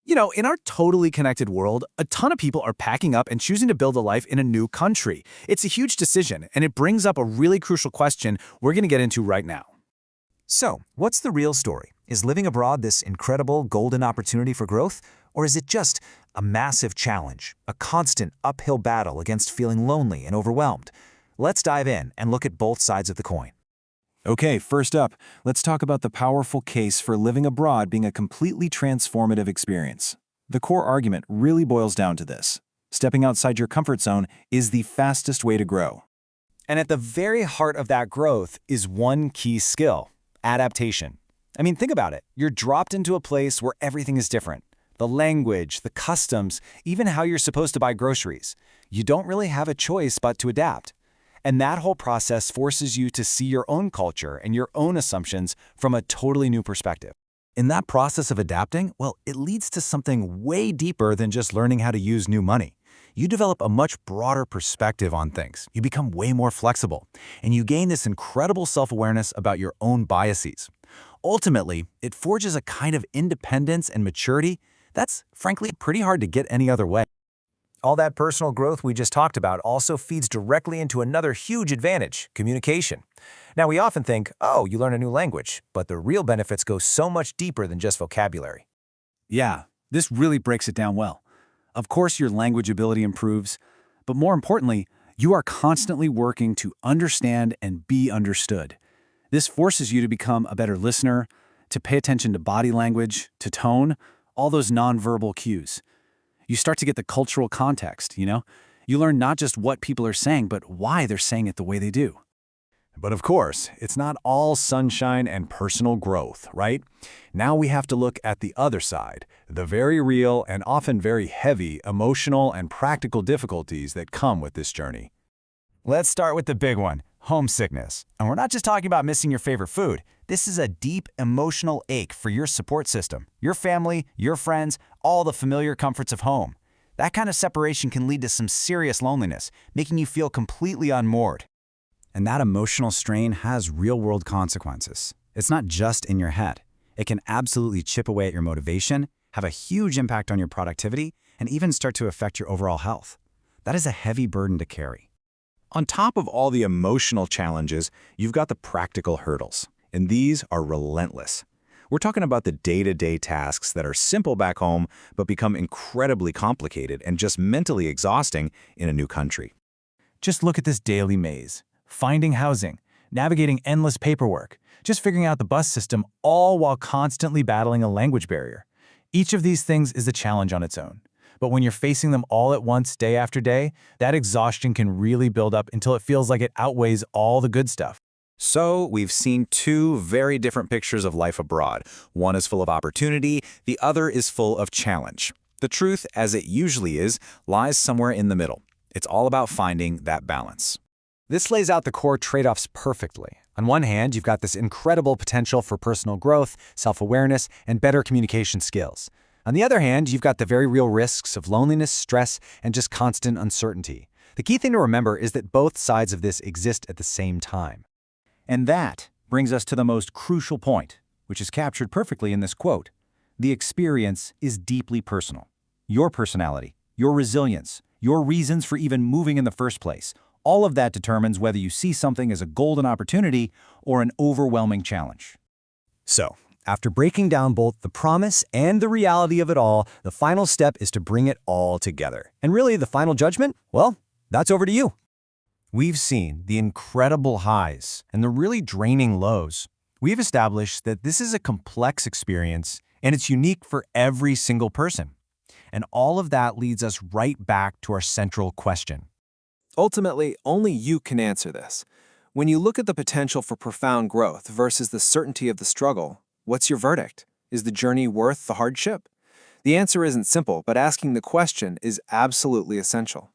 In our totally connected world, a ton of people are packing up and choosing to build a life in a new country. It's a huge decision, and it brings up a really crucial question we're going to get into right now. So, what's the real story? Is living abroad this incredible golden opportunity for growth? Or is it just a massive challenge, a constant uphill battle against feeling lonely and overwhelmed? Let's dive in and look at both sides of the coin. Okay, first up, let's talk about the powerful case for living abroad being a completely transformative experience. The core argument really boils down to this. Stepping outside your comfort zone is the fastest way to grow. And at the very heart of that growth is one key skill: adaptation. Think about it. You're dropped into a place where everything is different. The language, the customs, even how you're supposed to buy groceries. You don't really have a choice but to adapt. And that whole process forces you to see your own culture and your own assumptions from a totally new perspective. In that process of adapting, it leads to something way deeper than just learning how to use new money. You develop a much broader perspective on things. You become way more flexible, and you gain this incredible self-awareness about your own biases. Ultimately, it forges a kind of independence and maturity that's, frankly, pretty hard to get any other way. All that personal growth we just talked about also feeds directly into another huge advantage: communication. Now, we often think, oh, you learn a new language, but the real benefits go so much deeper than just vocabulary. Yeah, this really breaks it down well. Of course, your language ability improves, but more importantly, you are constantly working to understand and be understood. This forces you to become a better listener, to pay attention to body language, to tone, all those nonverbal cues. You start to get the cultural context, You learn not just what people are saying, but why they're saying it the way they do. But of course, it's not all sunshine and personal growth, right? Now we have to look at the other side, the very real and often very heavy emotional and practical difficulties that come with this journey. Let's start with the big one: homesickness. And we're not just talking about missing your favorite food. This is a deep emotional ache for your support system, your family, your friends, all the familiar comforts of home. That kind of separation can lead to some serious loneliness, making you feel completely unmoored. And that emotional strain has real-world consequences. It's not just in your head. It can absolutely chip away at your motivation, have a huge impact on your productivity, and even start to affect your overall health. That is a heavy burden to carry. On top of all the emotional challenges, you've got the practical hurdles, and these are relentless. We're talking about the day-to-day tasks that are simple back home but become incredibly complicated and just mentally exhausting in a new country. Just look at this daily maze. Finding housing, navigating endless paperwork, just figuring out the bus system, all while constantly battling a language barrier. Each of these things is a challenge on its own. But when you're facing them all at once, day after day, that exhaustion can really build up until it feels like it outweighs all the good stuff. So we've seen two very different pictures of life abroad. One is full of opportunity, the other is full of challenge. The truth, as it usually is, lies somewhere in the middle. It's all about finding that balance. This lays out the core trade-offs perfectly. On one hand, you've got this incredible potential for personal growth, self-awareness, and better communication skills. On the other hand, you've got the very real risks of loneliness, stress, and just constant uncertainty. The key thing to remember is that both sides of this exist at the same time. And that brings us to the most crucial point, which is captured perfectly in this quote. The experience is deeply personal. Your personality, your resilience, your reasons for even moving in the first place, all of that determines whether you see something as a golden opportunity or an overwhelming challenge. So, after breaking down both the promise and the reality of it all, the final step is to bring it all together. And really, the final judgment? Well, that's over to you. We've seen the incredible highs and the really draining lows. We've established that this is a complex experience and it's unique for every single person. And all of that leads us right back to our central question. Ultimately, only you can answer this. When you look at the potential for profound growth versus the certainty of the struggle, what's your verdict? Is the journey worth the hardship? The answer isn't simple, but asking the question is absolutely essential.